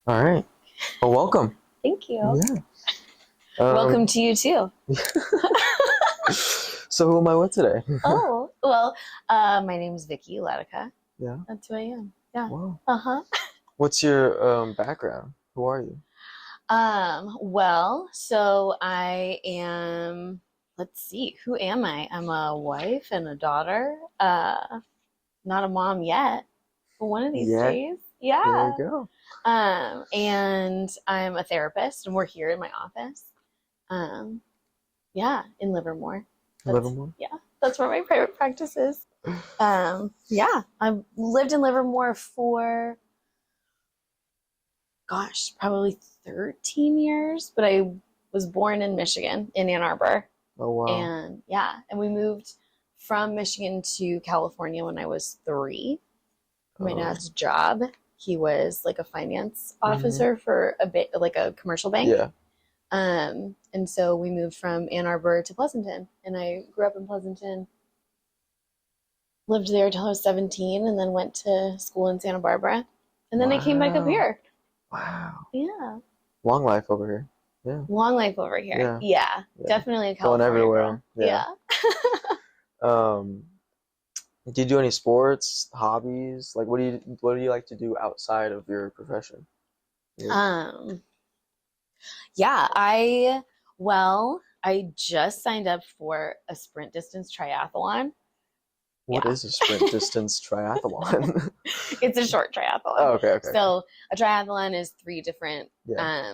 All right. Well, welcome. Thank you. Yeah. Welcome to you too. So who am I with today? Oh, well, my name is Vicki Letica. Yeah. That's who I am. Yeah. Wow. Uh-huh. What's your background? Who are you? Well, so I am, let's see, who am I? I'm a wife and a daughter. Not a mom yet, but one of these Yeah. days. There you Yeah. go. And I'm a therapist and we're here in my office. Um, yeah, in Livermore. Livermore. Yeah, that's where my private practice is. Yeah, I've lived in Livermore for, gosh, probably 13 years, but I was born in Michigan, in Ann Arbor. Oh wow. And yeah, and we moved from Michigan to California when I was 3. My Oh. dad's job, he was like a finance Mhm. officer for a bit, like a commercial bank. Yeah. And so we moved from Ann Arbor to Pleasanton, and I grew up in Pleasanton, lived there until I was 17, and then went to school in Santa Barbara. And then I came back up Wow. here. Wow. Yeah. Long life over here. Yeah. Long life over here. Yeah. Yeah. Yeah. Definitely a Going California everywhere. girl. Yeah. Do you do any sports, hobbies? Like, what do you like to do outside of your profession? Yeah. Yeah, I just signed up for a sprint distance triathlon. What Yeah. is a sprint distance triathlon? It's a short triathlon. Oh, okay. So a triathlon is 3 different Yeah.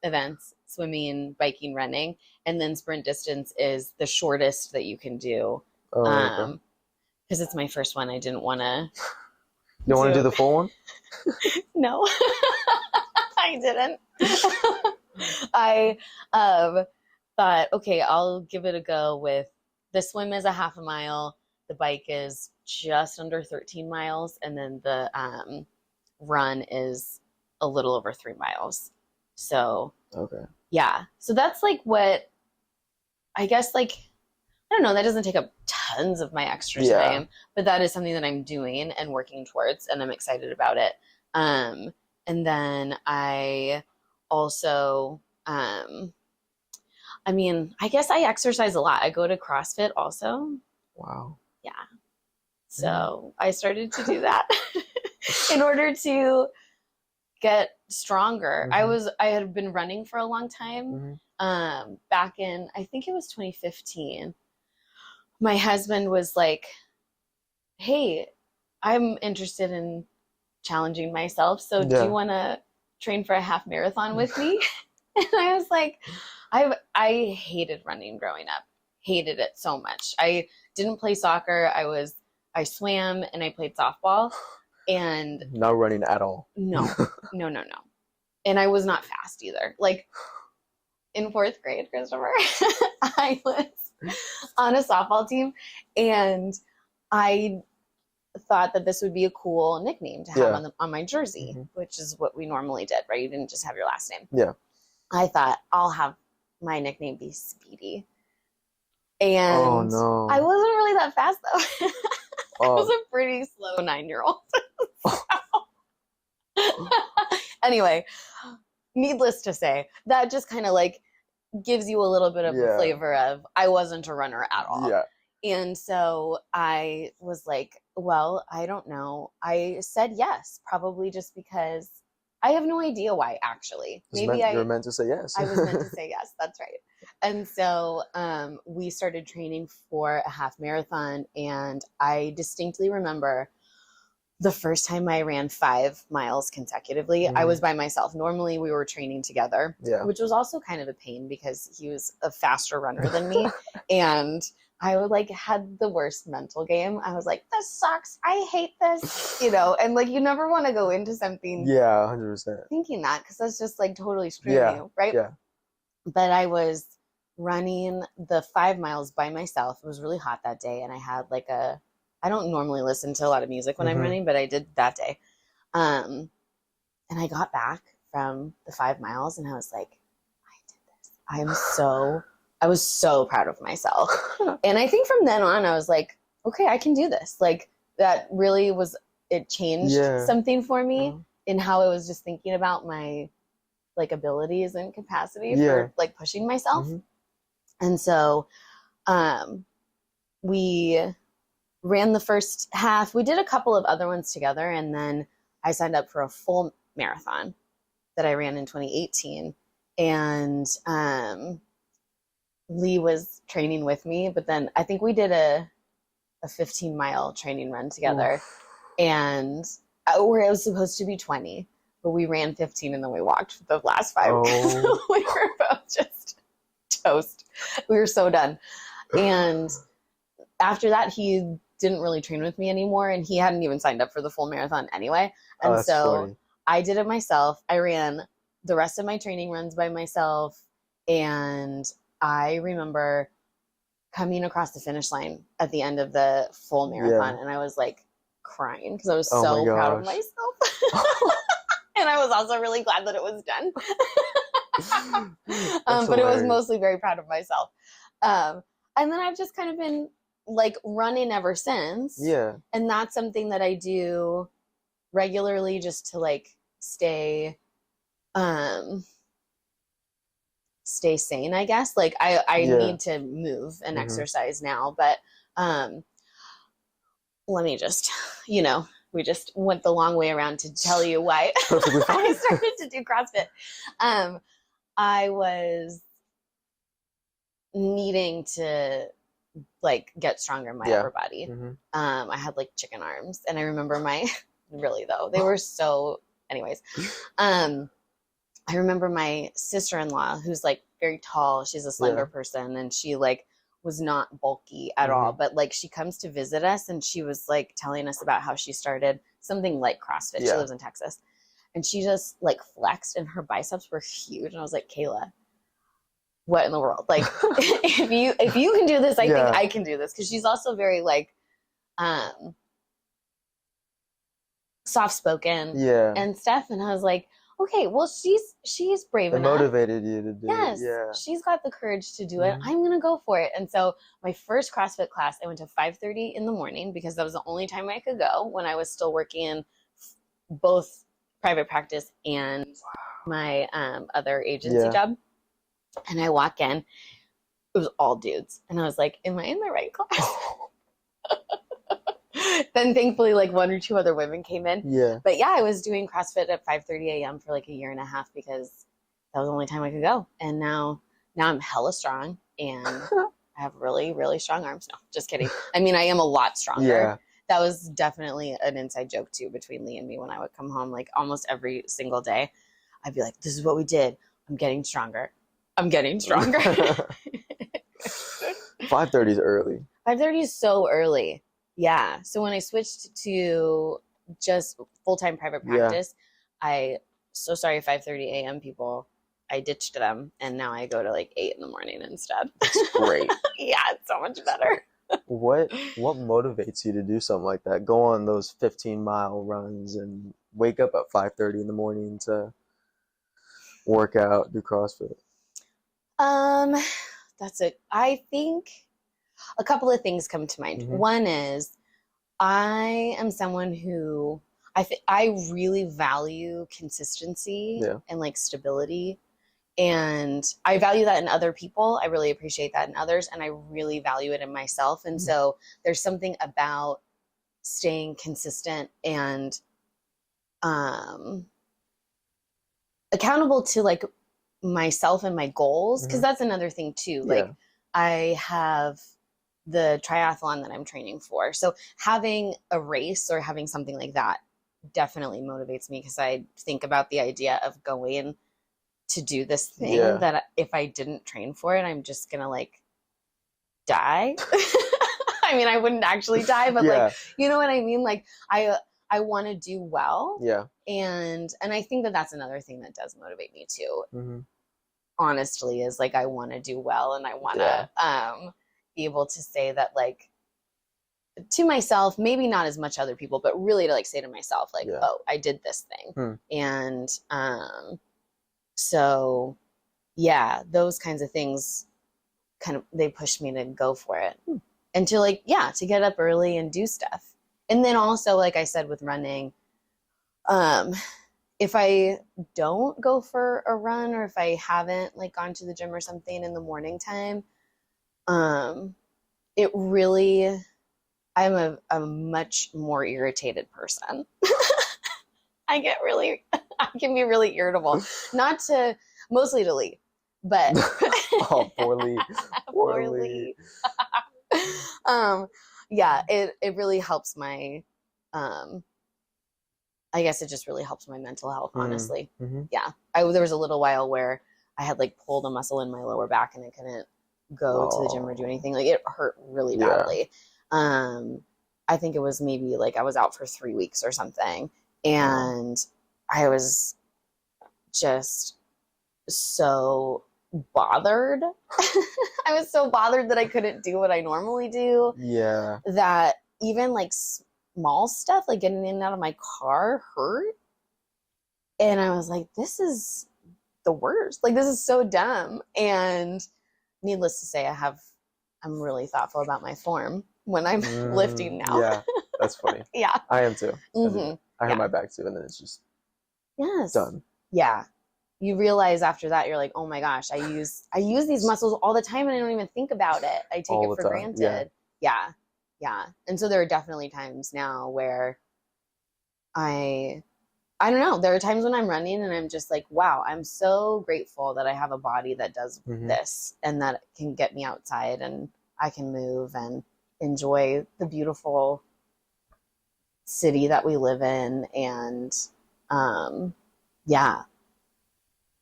events: swimming, biking, running, and then sprint distance is the shortest that you can do. Oh, okay. Because it's my first one, I didn't want to. You don't want to do the full one? No, I didn't. I thought, okay, I'll give it a go with the swim is a half a mile, the bike is just under 13 miles, and then the run is a little over 3 miles. So, Okay. yeah. So that's like what I guess, like, I don't know, that doesn't take up tons of my extra time, but that is something that I'm doing and working towards, and I'm excited about it. And then I also, I guess I exercise a lot. I go to CrossFit also. Wow. Yeah. So I started to do that in order to get stronger. Mm-hmm. I had been running for a long time. Mm-hmm. Back in, I think it was 2015. My husband was like, "Hey, I'm interested in challenging myself. So do you want to train for a half marathon with me?" And I was like, I hated running growing up. Hated it so much. I didn't play soccer. I swam and I played softball, and No running at all. no. And I was not fast either. Like in 4th grade, Christopher, I was on a softball team, and I thought that this would be a cool nickname to have on my jersey, which is what we normally did, right? You didn't just have your last name. Yeah. I thought I'll have my nickname be Speedy. And oh no, I wasn't really that fast though. I was a pretty slow 9-year-old. Anyway, needless to say, that just kind of like gives you a little bit of a flavor of I wasn't a runner at all. Yeah. And so I was like, well, I don't know. I said yes, probably just because I have no idea why, actually. Maybe you were meant to say yes. I was meant to say yes. That's right. And so we started training for a half marathon. And I distinctly remember the first time I ran 5 miles consecutively. I was by myself. Normally we were training together, which was also kind of a pain because he was a faster runner than me. And I would like had the worst mental game. I was like, this sucks. I hate this, and like you never want to go into something 100% thinking that, because that's just like totally screwing you, right? Yeah. But I was running the 5 miles by myself. It was really hot that day, and I had like I don't normally listen to a lot of music when I'm running, but I did that day. And I got back from the 5 miles and I was like, I did this. I was so proud of myself. And I think from then on, I was like, okay, I can do this. Like that really it changed something for me. in how I was just thinking about my like abilities and capacity for like pushing myself. And so we ran the first half. We did a couple of other ones together, and then I signed up for a full marathon that I ran in 2018. And Lee was training with me, but then I think we did a 15-mile training run together. Oof. And where it was supposed to be 20, but we ran 15 and then we walked the last 5. Oh. We were both just toast. We were so done. And after that, he didn't really train with me anymore, and he hadn't even signed up for the full marathon anyway. And so funny. I did it myself. I ran the rest of my training runs by myself, and I remember coming across the finish line at the end of the full marathon, and I was like crying because I was so proud of myself. And I was also really glad that it was done. But it was mostly very proud of myself. And then I've just kind of been like running ever since. Yeah. And that's something that I do regularly just to like stay sane, I guess. Like I need to move and exercise now, but let me just, we just went the long way around to tell you why I started to do CrossFit. I was needing to like get stronger in my upper body. I had like chicken arms, and I remember really though, they were so, anyways. I remember my sister-in-law, who's like very tall. She's a slender person, and she like was not bulky at all, but like she comes to visit us, and she was like telling us about how she started something like CrossFit. She lives in Texas, and she just like flexed, and her biceps were huge. And I was like, Kayla, what in the world? Like, if you can do this, I think I can do this. Because she's also very like soft-spoken and stuff. And I was like, okay, well, she's brave enough. It motivated you to do it. Yes, she's got the courage to do it. I'm going to go for it. And so my first CrossFit class, I went to 5:30 in the morning because that was the only time I could go when I was still working both private practice and my other agency job. And I walk in, it was all dudes. And I was like, am I in the right class? Then thankfully like 1 or 2 other women came in. Yeah. But yeah, I was doing CrossFit at 5:30 a.m. for like a year and a half because that was the only time I could go. And now I'm hella strong, and I have really, really strong arms. No, just kidding. I mean, I am a lot stronger. Yeah. That was definitely an inside joke too between Lee and me when I would come home like almost every single day. I'd be like, this is what we did. I'm getting stronger. 5:30 is early. 5:30 is so early. Yeah. So when I switched to just full-time private practice, so sorry, 5:30 a.m. people, I ditched them, and now I go to like 8 in the morning instead. That's great. Yeah, it's so much better. What motivates you to do something like that? Go on those 15-mile runs and wake up at 5:30 in the morning to work out, do CrossFit? That's it. I think a couple of things come to mind. One is I am someone who I really value consistency and like stability. And I value that in other people. I really appreciate that in others. And I really value it in myself. And so there's something about staying consistent and accountable to like myself and my goals. Because that's another thing too. Like I have the triathlon that I'm training for. So having a race or having something like that definitely motivates me, because I think about the idea of going to do this thing that if I didn't train for it, I'm just gonna like die. I mean, I wouldn't actually die, but like, you know what I mean? Like I want to do well. Yeah. And I think that that's another thing that does motivate me too. Honestly, is like, I want to do well, and I want to be able to say that like to myself, maybe not as much other people, but really to like say to myself, like, oh, I did this thing. And, so yeah, those kinds of things kind of, they pushed me to go for it and to like, to get up early and do stuff. And then also, like I said, with running, if I don't go for a run, or if I haven't like gone to the gym or something in the morning time, it really, I'm a much more irritated person. I can be really irritable. Not to, mostly to Lee, but Oh, poor Lee. poor Lee. Yeah, it really helps my, I guess it just really helps my mental health, honestly. Mm-hmm. Yeah. There was a little while where I had like pulled a muscle in my lower back and I couldn't go to the gym or do anything. Like it hurt really badly. I think it was maybe like I was out for 3 weeks or something. And I was just so bothered. I was so bothered that I couldn't do what I normally do. Yeah. That even like small stuff, like getting in and out of my car, hurt. And I was like, this is the worst. Like, this is so dumb. And needless to say, I'm really thoughtful about my form when I'm lifting now. Yeah, that's funny. Yeah. I am too. Mm-hmm. I hurt my back too, and then it's just done. Yeah. You realize after that, you're like, oh my gosh, I use these muscles all the time and I don't even think about it. I take it for granted. Yeah. And so there are definitely times now where I don't know. There are times when I'm running and I'm just like, wow, I'm so grateful that I have a body that does this and that can get me outside and I can move and enjoy the beautiful city that we live in. And yeah.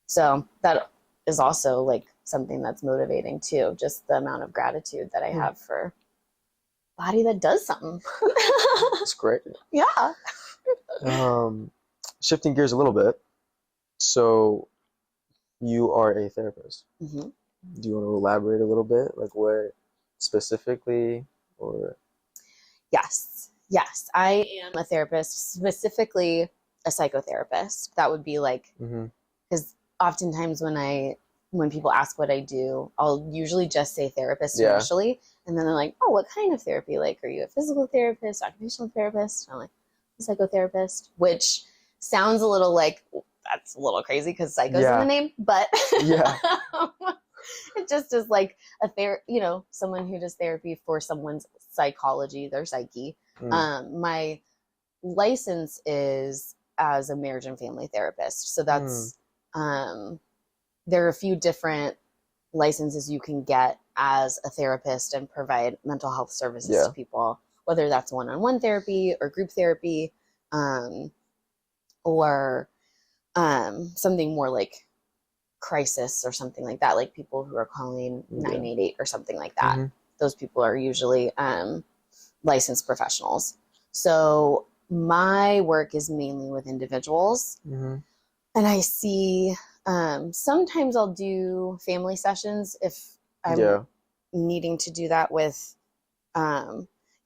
So that is also like something that's motivating too. Just the amount of gratitude that I have for a body that does something. It's great. Yeah. Shifting gears a little bit. So you are a therapist. Mm-hmm. Do you want to elaborate a little bit? Like what specifically, or? Yes, I am a therapist, specifically a psychotherapist. That would be like, because oftentimes when people ask what I do, I'll usually just say therapist initially, and then they're like, oh, what kind of therapy? Like, are you a physical therapist, occupational therapist? And I'm like, a psychotherapist, which sounds a little like, that's a little crazy because psycho's in the name, but it just is like someone who does therapy for someone's psychology, their psyche. My license is as a marriage and family therapist. So that's, there are a few different licenses you can get as a therapist and provide mental health services to people, whether that's one-on-one therapy or group therapy, or something more like crisis or something like that, like people who are calling 988 or something like that. Those people are usually licensed professionals. So my work is mainly with individuals, and I see sometimes I'll do family sessions if I'm needing to do that with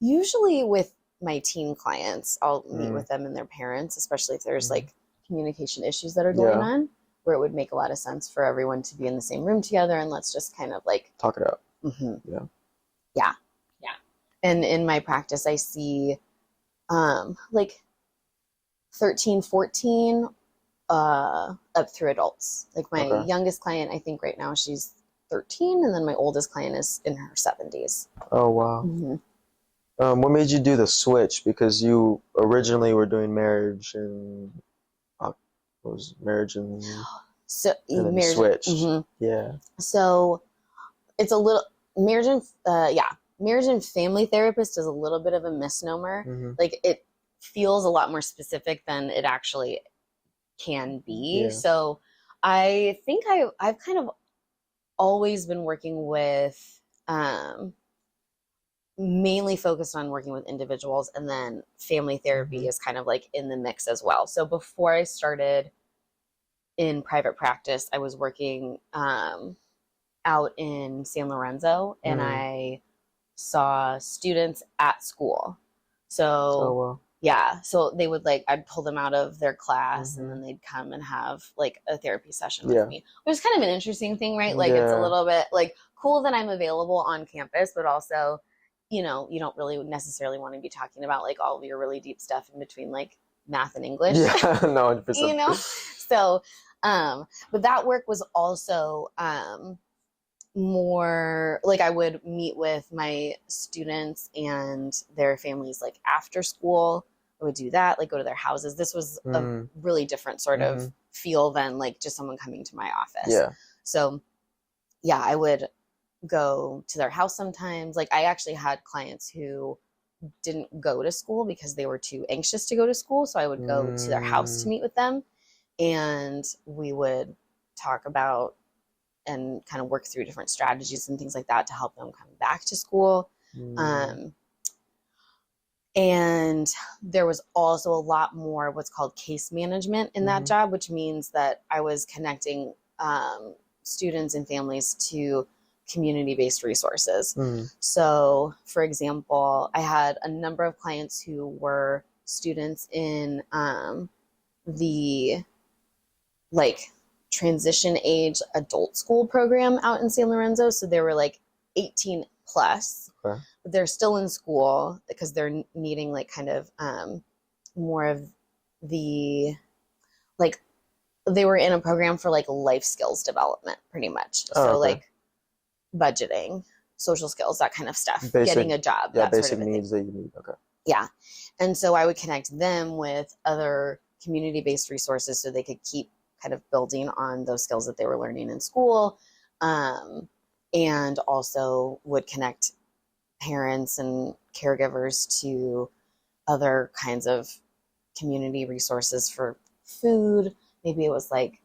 usually with my teen clients. I'll meet with them and their parents, especially if there's like communication issues that are going on, where it would make a lot of sense for everyone to be in the same room together and let's just kind of like talk it out. Yeah. And in my practice, I see like 13, 14 up through adults. Like my youngest client, I think right now she's 13, and then my oldest client is in her 70s. Oh, wow. What made you do the switch? Because you originally were doing marriage and marriage and then you switched. Yeah. So it's a little marriage and family therapist is a little bit of a misnomer. Like it feels a lot more specific than it actually can be. So I think I've kind of always been working with mainly focused on working with individuals, and then family therapy is kind of like in the mix as well. So before I started in private practice, I was working out in San Lorenzo, and I saw students at school. So so they would I'd pull them out of their class and then they'd come and have like a therapy session with me, which is kind of an interesting thing, right? Like it's a little bit like cool that I'm available on campus, but also, you don't really necessarily want to be talking about like all of your really deep stuff in between like math and English. Yeah, no, 100%. You know? So, but that work was also more like I would meet with my students and their families like after school. I would do that, like go to their houses. This was a really different sort of feel than like just someone coming to my office. Yeah. So yeah, I would go to their house sometimes. Like I actually had clients who didn't go to school because they were too anxious to go to school. So I would go to their house to meet with them, and we would talk about and kind of work through different strategies and things like that to help them come back to school. And there was also a lot more what's called case management in that job, which means that I was connecting students and families to community-based resources. So, for example, I had a number of clients who were students in the like transition age adult school program out in San Lorenzo. So they were like 18 plus, but they're still in school because they're needing like kind of more of the, like they were in a program for like life skills development pretty much. So like budgeting, social skills, that kind of stuff, getting a job. Yeah, that basic sort of needs that you need. Okay. Yeah. And so I would connect them with other community-based resources so they could keep kind of building on those skills that they were learning in school. And also would connect parents and caregivers to other kinds of community resources for food. Maybe it was like,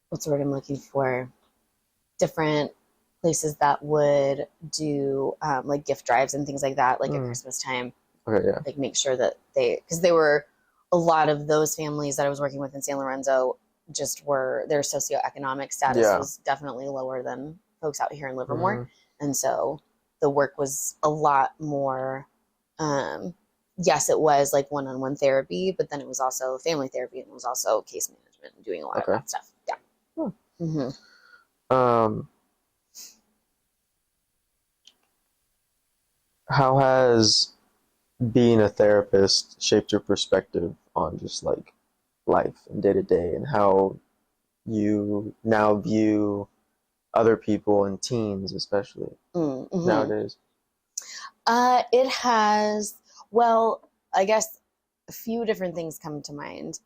what's the word I'm looking for? Different places that would do like gift drives and things like that, like at Christmas time. Okay, yeah. Like make sure that because they were, a lot of those families that I was working with in San Lorenzo just were, their socioeconomic status was definitely lower than folks out here in Livermore. And so the work was a lot more, yes, it was like one-on-one therapy, but then it was also family therapy and it was also case management and doing a lot of that stuff. Yeah. How has being a therapist shaped your perspective on just like life and day to day, and how you now view other people and teens, especially nowadays? It has, well, I guess a few different things come to mind.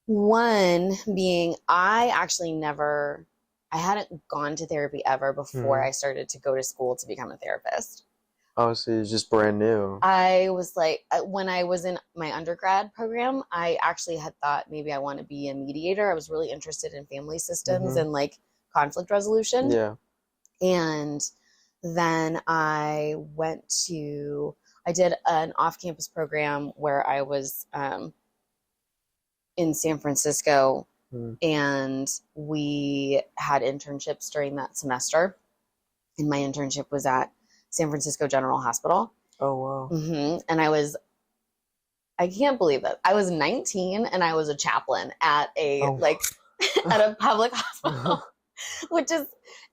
One being, I hadn't gone to therapy ever before I started to go to school to become a therapist. Oh, so it's just brand new. I was like, when I was in my undergrad program, I actually had thought maybe I want to be a mediator. I was really interested in family systems and like conflict resolution. Yeah. And then I did an off-campus program where I was in San Francisco, and we had internships during that semester. And my internship was at San Francisco General Hospital. Oh, wow. And I can't believe it. I was 19 and I was a chaplain at at a public hospital, which is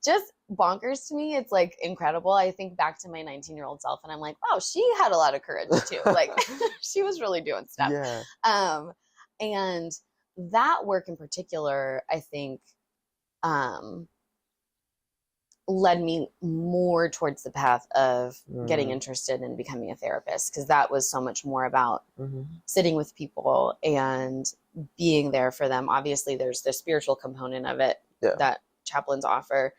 just bonkers to me. It's like incredible. I think back to my 19-year-old self and I'm like, wow, she had a lot of courage too. Like she was really doing stuff. Yeah. And that work in particular, I think, led me more towards the path of getting interested in becoming a therapist, because that was so much more about sitting with people and being there for them. Obviously, there's the spiritual component of it that chaplains offer.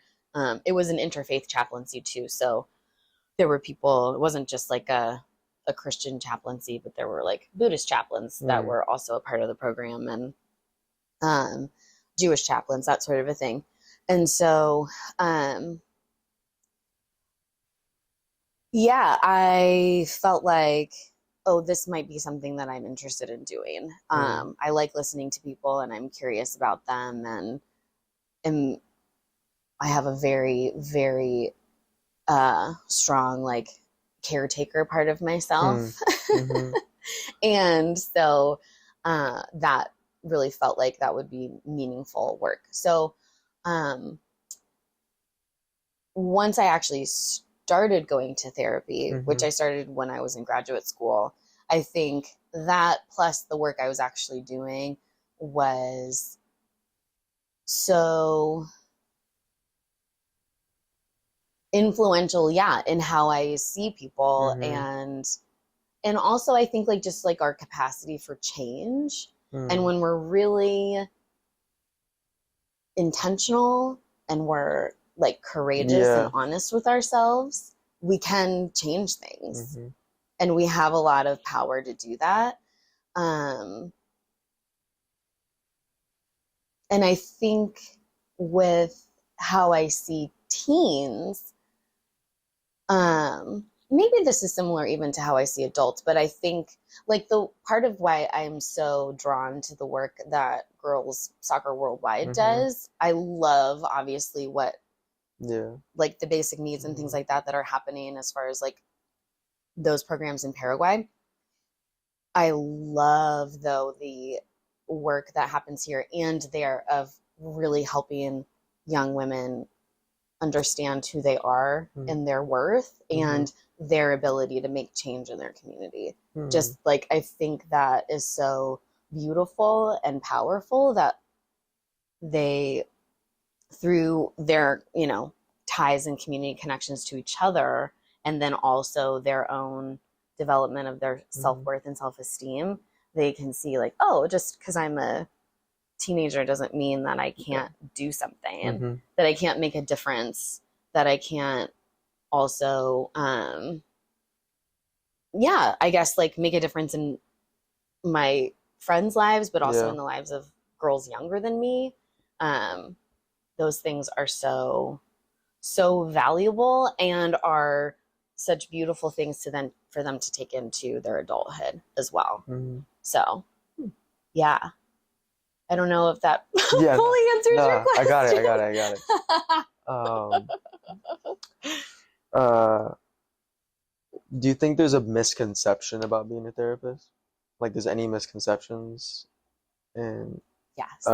It was an interfaith chaplaincy too, so there were people. It wasn't just like a Christian chaplaincy, but there were like Buddhist chaplains that were also a part of the program, and Jewish chaplains, that sort of a thing. And so, I felt like, oh, this might be something that I'm interested in doing. I like listening to people and I'm curious about them, and I have a very, very strong like caretaker part of myself. And so that really felt like that would be meaningful work. So once I actually started going to therapy, which I started when I was in graduate school, I think that plus the work I was actually doing was so influential, in how I see people, and also I think like just like our capacity for change, and when we're really intentional and we're like courageous and honest with ourselves, we can change things, and we have a lot of power to do that. And I think with how I see teens, maybe this is similar even to how I see adults, but I think like the part of why I'm so drawn to the work that Girls Soccer Worldwide does, I love obviously what like the basic needs and things like that are happening as far as like those programs in Paraguay. I love though the work that happens here and there of really helping young women understand who they are and their worth and their ability to make change in their community. Just like, I think that is so beautiful and powerful that they, through their, you know, ties and community connections to each other, and then also their own development of their self-worth and self-esteem, they can see like, oh, just because I'm a teenager doesn't mean that I can't do something, that I can't make a difference, that I can't also, I guess like make a difference in my friends' lives, but also in the lives of girls younger than me. Those things are so valuable and are such beautiful things to then for them to take into their adulthood as well. So, yeah. I don't know if that fully answers your question. I got it. Do you think there's a misconception about being a therapist? Like, there's any misconceptions? And yes.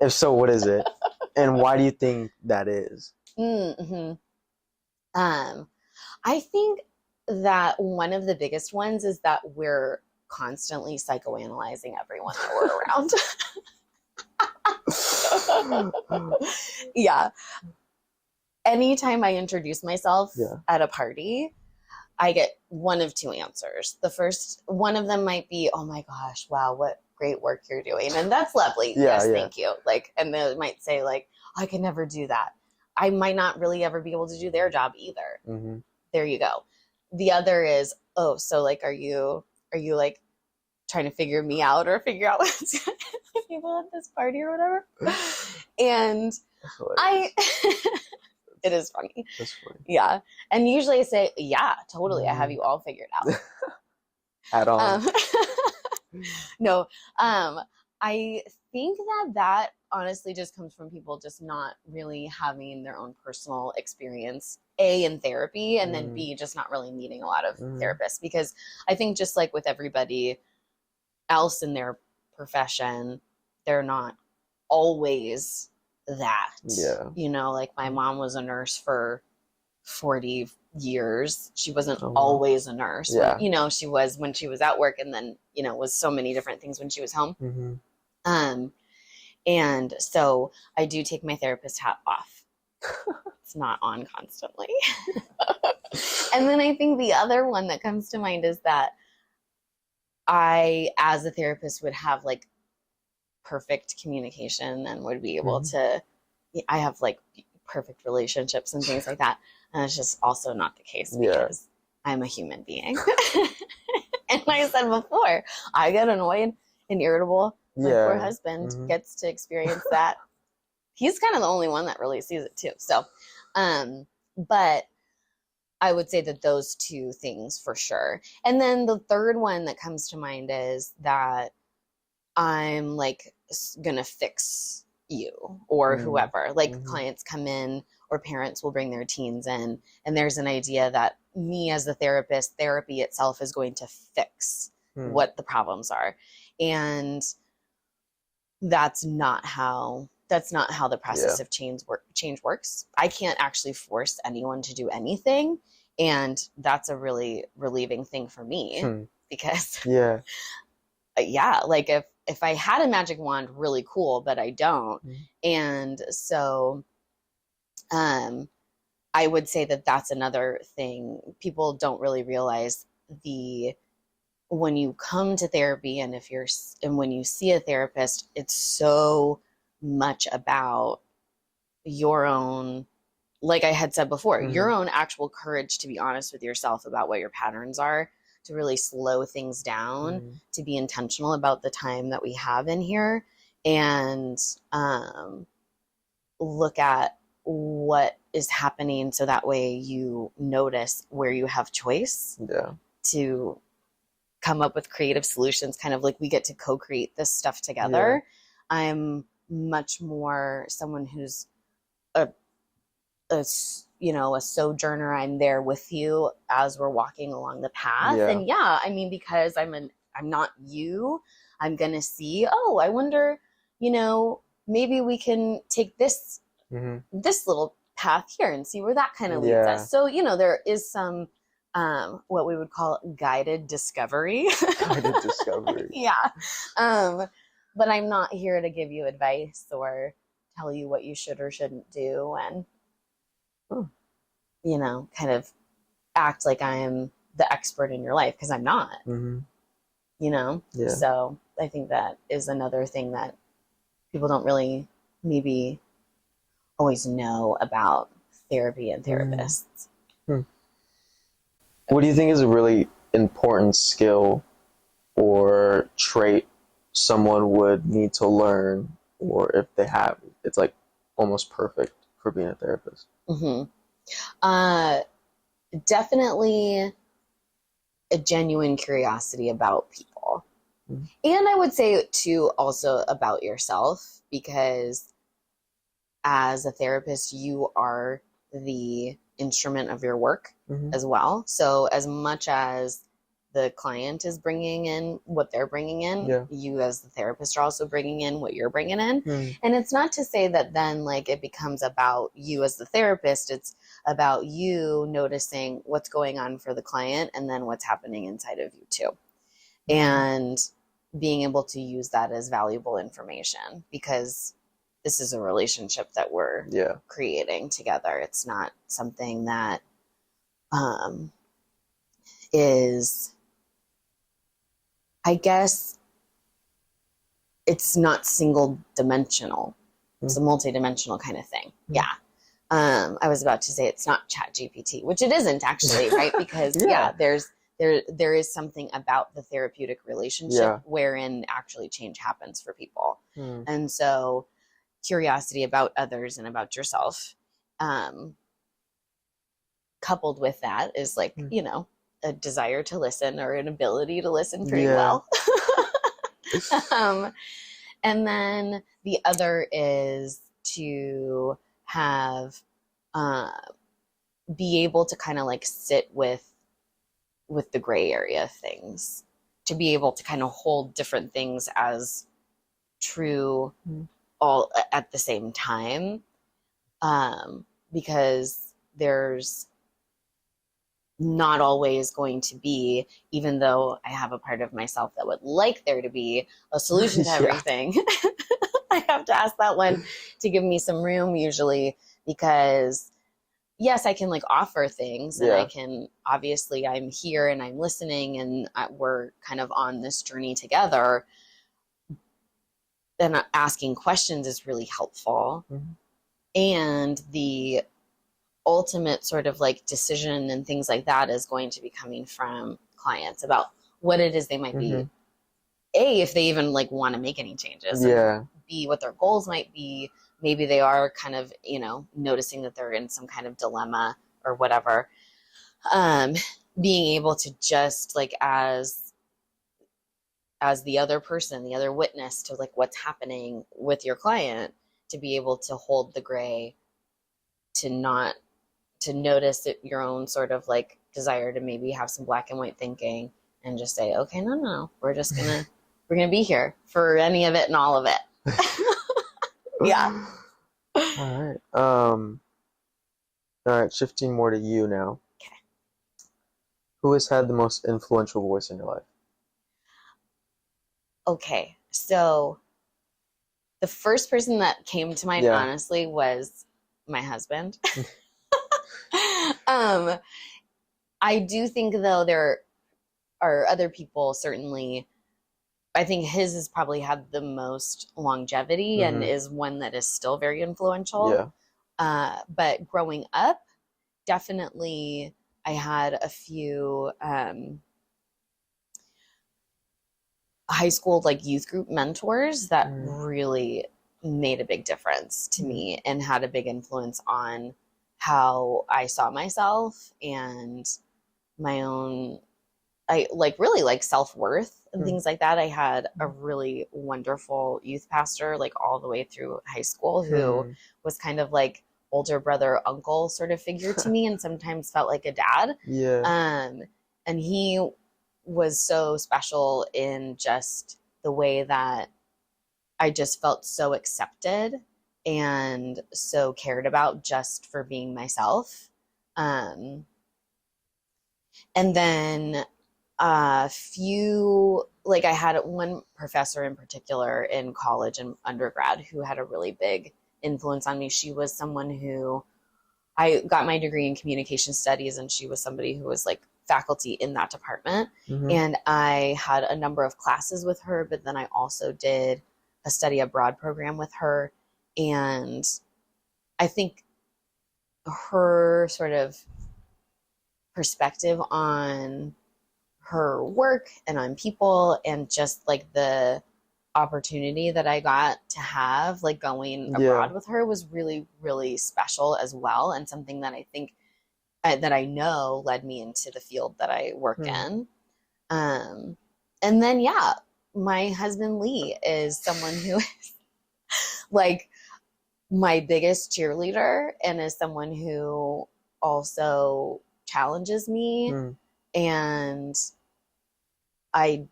If so, what is it? And why do you think that is? I think that one of the biggest ones is that we're constantly psychoanalyzing everyone that we're around. Yeah. Anytime I introduce myself at a party, I get one of two answers. The first one of them might be, oh my gosh, wow, what great work you're doing. And that's lovely. Thank you. Like, and they might say like, I could never do that. I might not really ever be able to do their job either. There you go. The other is, oh, so like, are you like trying to figure me out or figure out what's going on with people at this party or whatever? And it is funny. That's funny. Yeah. And usually I say, yeah, totally. I have you all figured out. Add on. No. I think that honestly just comes from people just not really having their own personal experience, A, in therapy, and then B, just not really meeting a lot of therapists. Because I think just like with everybody else in their profession, they're not always that. You know, like my mom was a nurse for 40 years. She wasn't always a nurse. You know, she was when she was at work, and then, you know, was so many different things when she was home. And so I do take my therapist hat off. It's not on constantly. And then I think the other one that comes to mind is that I, as a therapist, would have like perfect communication and would be able to, I have like perfect relationships and things like that. And it's just also not the case because I'm a human being. And like I said before, I get annoyed and irritable. My poor husband gets to experience that. He's kind of the only one that really sees it too. So, but I would say that those two things for sure. And then the third one that comes to mind is that I'm like gonna fix you or whoever. Like clients come in or parents will bring their teens in, and there's an idea that me as the therapist, therapy itself is going to fix what the problems are. And that's that's not how the process of change works. I can't actually force anyone to do anything. And that's a really relieving thing for me because like if I had a magic wand, really cool, but I don't. And so, I would say that that's another thing. People don't really realize when you come to therapy and when you see a therapist, it's so much about your own, like I had said before, your own actual courage to be honest with yourself about what your patterns are, to really slow things down, to be intentional about the time that we have in here, and look at what is happening so that way you notice where you have choice to come up with creative solutions, kind of like we get to co-create this stuff together. I'm much more someone who's a sojourner. I'm there with you as we're walking along the path. And I mean, because I'm not you, I'm gonna see, oh, I wonder, maybe we can take this little path here and see where that kind of leads us. So, there is some what we would call guided discovery. Guided discovery. But I'm not here to give you advice or tell you what you should or shouldn't do, and kind of act like I'm the expert in your life, because I'm not. So I think that is another thing that people don't really maybe always know about therapy and therapists. What do you think is a really important skill or trait someone would need to learn, or if they have, it's like almost perfect for being a therapist? Definitely a genuine curiosity about people. And I would say too, also about yourself, because as a therapist, you are the instrument of your work as well. So as much as the client is bringing in what they're bringing in, you as the therapist are also bringing in what you're bringing in. And it's not to say that then like it becomes about you as the therapist. It's about you noticing what's going on for the client and then what's happening inside of you too. And being able to use that as valuable information, because this is a relationship that we're creating together. It's not something that is, I guess, it's not single dimensional. It's a multi-dimensional kind of thing. I was about to say it's not ChatGPT, which it isn't actually, right? Because there is something about the therapeutic relationship wherein actually change happens for people. And so curiosity about others and about yourself, coupled with that is like, a desire to listen, or an ability to listen pretty well. And then the other is to have, be able to kind of like sit with the gray area of things, to be able to kind of hold different things as true all at the same time. Because there's not always going to be, even though I have a part of myself that would like there to be a solution to everything, I have to ask that one to give me some room usually, because yes, I can like offer things and I can, obviously I'm here and I'm listening and we're kind of on this journey together. Then asking questions is really helpful. And the ultimate sort of like decision and things like that is going to be coming from clients about what it is they might be, A, if they even like want to make any changes, and B, what their goals might be. Maybe they are kind of, noticing that they're in some kind of dilemma or whatever. Being able to just like as the other person, the other witness to like what's happening with your client, to be able to hold the gray, to notice your own sort of like desire to maybe have some black and white thinking, and just say, okay, no, we're just gonna we're gonna be here for any of it and all of it. Yeah. All right. All right, shifting more to you now. Okay. Who has had the most influential voice in your life? Okay. So the first person that came to mind, honestly, was my husband. I do think, though, there are other people, certainly. I think his has probably had the most longevity and is one that is still very influential. Yeah. But growing up, definitely I had a few high school like youth group mentors that really made a big difference to me and had a big influence on how I saw myself and my own, I like really like self-worth and things like that. I had a really wonderful youth pastor like all the way through high school who was kind of like older brother, uncle sort of figure to me and sometimes felt like a dad. Yeah. And he was so special in just the way that I just felt so accepted and so cared about just for being myself. And then a few, like I had one professor in particular in college and undergrad who had a really big influence on me. She was someone who, I got my degree in communication studies, and she was somebody who was like faculty in that department. And I had a number of classes with her, but then I also did a study abroad program with her. And I think her sort of perspective on her work and on people and just like the opportunity that I got to have like going abroad with her was really, really special as well. And something that I think that I know led me into the field that I work in. And then, yeah, my husband Lee is someone who is like my biggest cheerleader and is someone who also challenges me. And I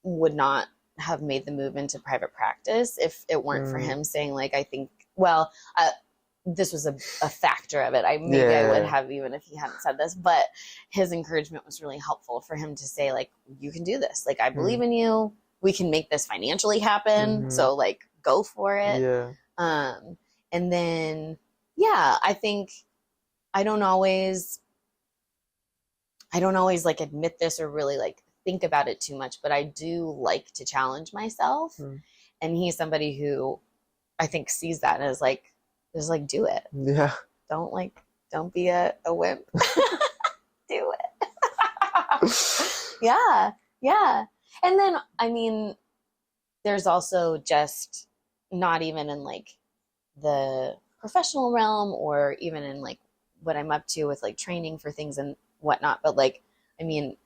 would not have made the move into private practice if it weren't for him saying like, I think, well, this was a factor of it. I would have, even if he hadn't said this, but his encouragement was really helpful for him to say like, you can do this. Like, I believe in you. We can make this financially happen. So like, go for it. And then, yeah, I think I don't always like admit this or really like think about it too much, but I do like to challenge myself. And he's somebody who I think sees that and is like, just like, do it. Yeah. Don't be a wimp. Do it. Yeah. Yeah. And then, I mean, there's also just not even in like the professional realm or even in like what I'm up to with like training for things and whatnot. But like, I mean,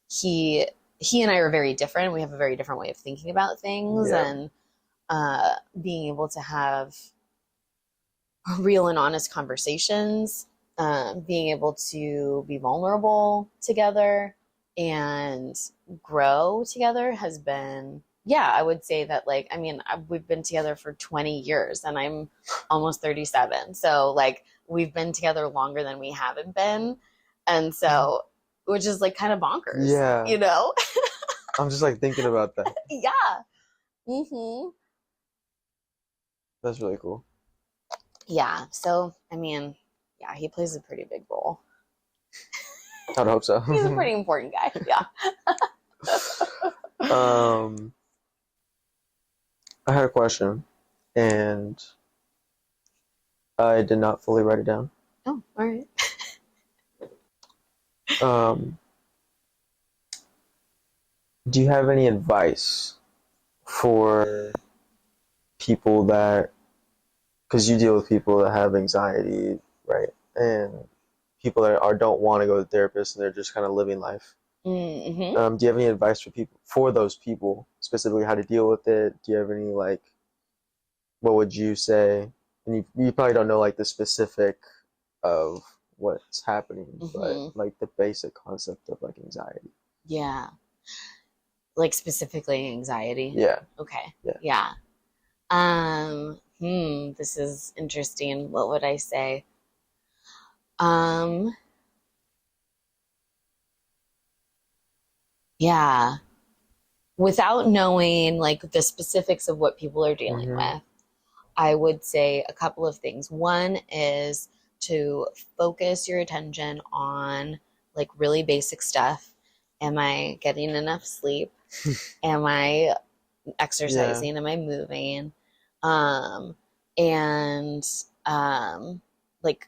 he and I are very different. We have a very different way of thinking about things and being able to have real and honest conversations, being able to be vulnerable together and grow together has been, I would say that like, I mean, we've been together for 20 years and I'm almost 37. So like we've been together longer than we haven't been. And so, which is like kind of bonkers, you know? I'm just like thinking about that. Yeah. That's really cool. Yeah. So, I mean, yeah, he plays a pretty big role. I'd hope so. He's a pretty important guy. Yeah. I had a question, and I did not fully write it down. Oh, all right. Do you have any advice for people that, because you deal with people that have anxiety, right? And people that don't want to go to the therapist and they're just kind of living life. Do you have any advice for those people, specifically how to deal with it? Do you have any like, what would you say? And you probably don't know like the specific of what's happening, but like the basic concept of like anxiety. Yeah. Like specifically anxiety. Yeah. Okay. Yeah. Yeah. This is interesting. What would I say? Yeah. Without knowing like the specifics of what people are dealing with, I would say a couple of things. One is to focus your attention on like really basic stuff. Am I getting enough sleep? Am I exercising? Am I moving? And like,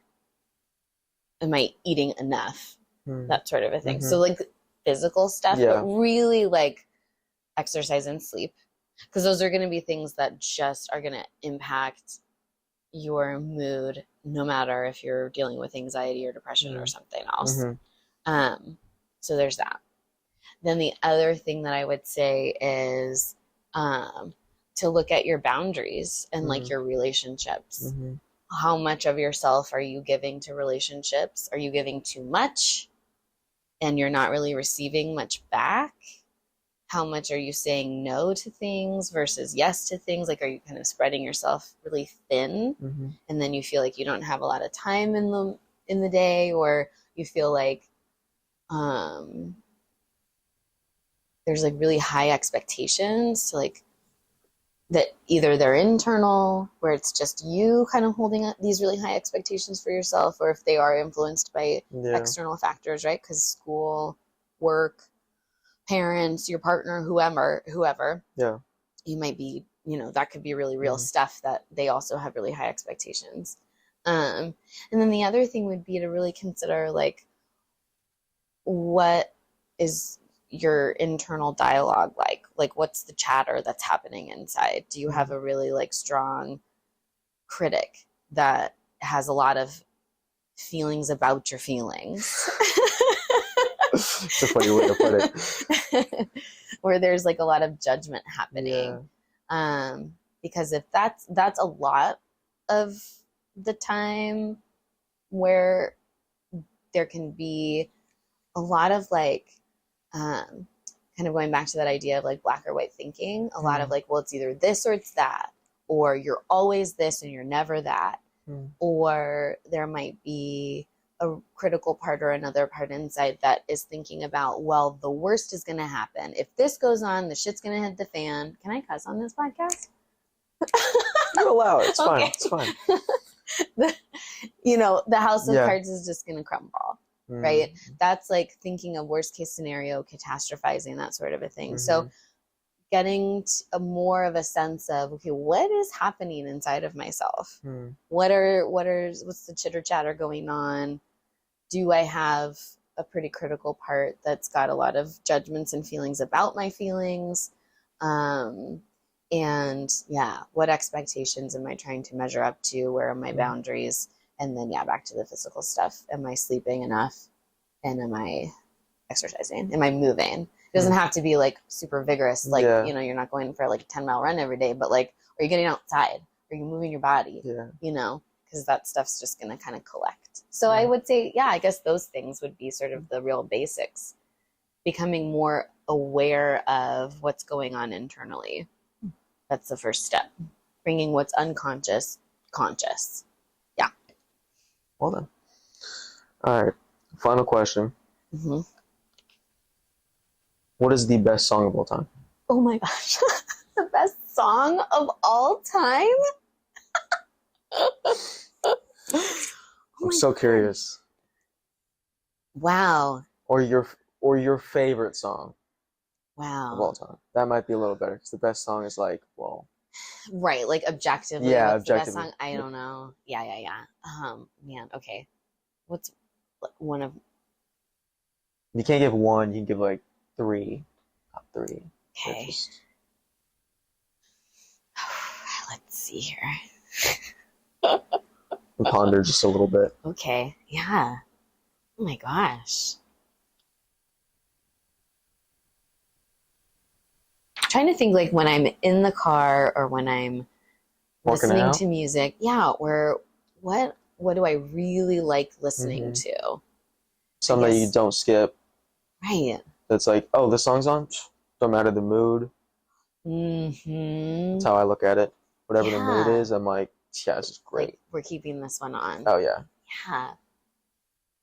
am I eating enough? That sort of a thing. So like physical stuff, but really like exercise and sleep, because those are going to be things that just are going to impact your mood, no matter if you're dealing with anxiety or depression or something else. So there's that. Then the other thing that I would say is to look at your boundaries and like your relationships. How much of yourself are you giving to relationships? Are you giving too much and you're not really receiving much back? How much are you saying no to things versus yes to things? Like, are you kind of spreading yourself really thin and then you feel like you don't have a lot of time in the day, or you feel like there's like really high expectations to like that either they're internal, where it's just you kind of holding up these really high expectations for yourself, or if they are influenced by external factors, right? Because school, work, parents, your partner, whoever, you might be, that could be really real stuff that they also have really high expectations. And then the other thing would be to really consider like, what is your internal dialogue like what's the chatter that's happening inside? Do you have a really like strong critic that has a lot of feelings about your feelings? It's a funny way to put it. Where there's like a lot of judgment happening. Because if that's a lot of the time where there can be a lot of like kind of going back to that idea of like black or white thinking, a lot of like, well, it's either this or it's that, or you're always this and you're never that, or there might be a critical part or another part inside that is thinking about, well, the worst is going to happen. If this goes on, the shit's going to hit the fan. Can I cuss on this podcast? You're allowed. It's fine. It's fine. The house of cards is just going to crumble. Right? That's like thinking of worst case scenario, catastrophizing, that sort of a thing. So getting more of a sense of, okay, what is happening inside of myself? What's the chitter chatter going on? Do I have a pretty critical part that's got a lot of judgments and feelings about my feelings? And what expectations am I trying to measure up to? Where are my boundaries? And then, back to the physical stuff. Am I sleeping enough? And am I exercising? Am I moving? It doesn't have to be like super vigorous. Like, you're not going for like a 10-mile run every day, but like, are you getting outside? Are you moving your body? Because that stuff's just going to kind of collect. So I would say, I guess those things would be sort of the real basics. Becoming more aware of what's going on internally. That's the first step. Bringing what's unconscious conscious. Well done. All right. Final question. What is the best song of all time? Oh my gosh. The best song of all time? I'm so curious. Wow. Or your favorite song. Wow. Of all time. That might be a little better, because the best song is like, well. Right, like objectively. Yeah, what's objectively. The best song? I don't know. Yeah. Man, okay. What's one of... You can't give one, you can give like three. Top three. Okay. Let's see here. Ponder just a little bit. Okay, yeah. Oh my gosh. I'm trying to think like when I'm in the car or when I'm listening to music. Yeah, where what do I really like listening to? Something that you don't skip. Right. That's like, oh, this song's on? Don't matter the mood. That's how I look at it. whatever the mood is, I'm like, yeah, this is great. Like, we're keeping this one on. Oh, yeah. Yeah.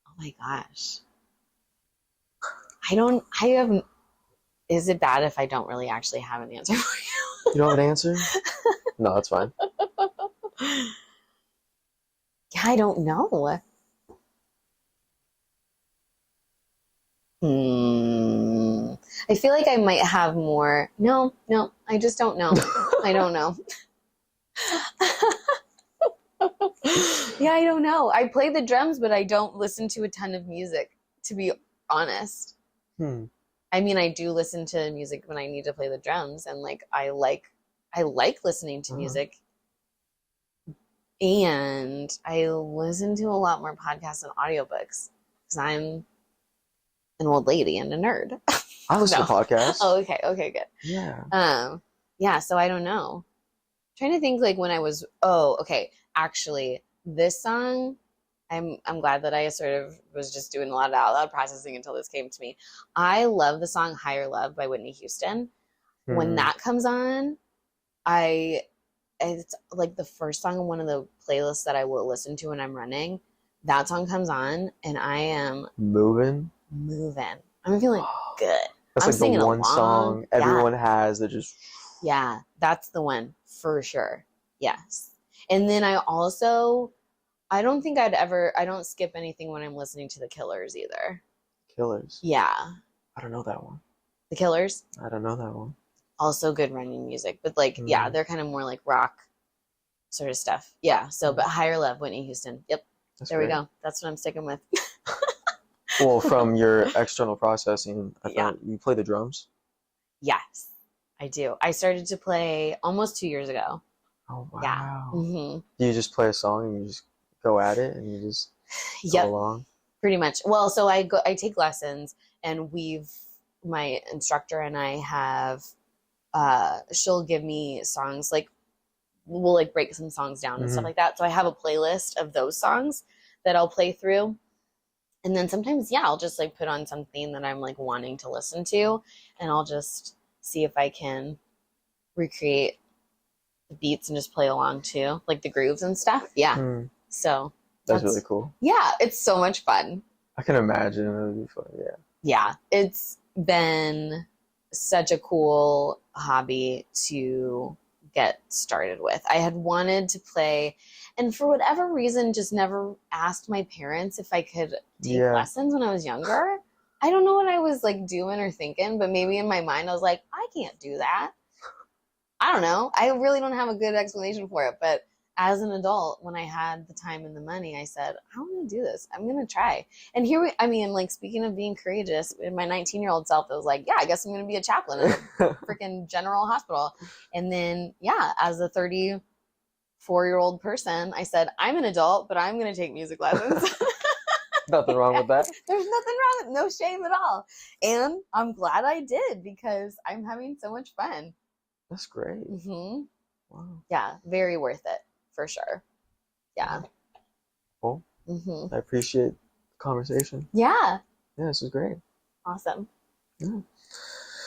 Oh my gosh. Is it bad if I don't really actually have an answer for you? You don't have an answer? No, that's fine. Yeah, I don't know. I feel like I might have more. No, I just don't know. I don't know. Yeah, I don't know. I play the drums, but I don't listen to a ton of music, to be honest. I mean, I do listen to music when I need to play the drums, and like I like listening to music. And I listen to a lot more podcasts and audiobooks because I'm an old lady and a nerd. I listen to podcasts. Oh, okay, good. Yeah. Yeah, so I don't know. I'm trying to think like when I was actually this song, I'm glad that I sort of was just doing a lot of out loud processing until this came to me. I love the song Higher Love by Whitney Houston. When that comes on, it's like the first song in one of the playlists that I will listen to when I'm running. That song comes on and I am moving. I'm feeling good. That's like the one song everyone has that just... Yeah, that's the one for sure. Yes. And then I don't skip anything when I'm listening to The Killers either. Killers? Yeah. I don't know that one. The Killers? I don't know that one. Also good running music, but like, yeah, they're kind of more like rock sort of stuff. Yeah. So, but Higher Love, Whitney Houston. Yep. There we go. That's what I'm sticking with. Well, from your external processing, I thought you play the drums? Yes, I do. I started to play almost 2 years ago. Oh, wow. Yeah. Mm-hmm. Do you just play a song and you just go at it and you just go along? Pretty much. Well, so I take lessons, and my instructor and I have, she'll give me songs, like we'll like break some songs down and stuff like that. So I have a playlist of those songs that I'll play through. And then sometimes, I'll just like put on something that I'm like wanting to listen to, and I'll just see if I can recreate the beats and just play along too, like the grooves and stuff. Yeah. So that's really cool. Yeah, it's so much fun. I can imagine it would be fun. Yeah. Yeah, it's been such a cool hobby to get started with. I had wanted to play, and for whatever reason, just never asked my parents if I could take lessons when I was younger. I don't know what I was like doing or thinking, but maybe in my mind I was like, I can't do that. I don't know. I really don't have a good explanation for it. But as an adult, when I had the time and the money, I said, I want to do this. I'm going to try. And like speaking of being courageous, in my 19-year-old self, I was like, I guess I'm going to be a chaplain in a freaking general hospital. And then, as a 34-year-old person, I said, I'm an adult, but I'm going to take music lessons. Nothing wrong with that. There's nothing wrong with no shame at all. And I'm glad I did, because I'm having so much fun. That's great. Mm-hmm. Wow. Yeah, very worth it for sure. Yeah. Well, I appreciate the conversation. Yeah. Yeah, this was great. Awesome. Yeah.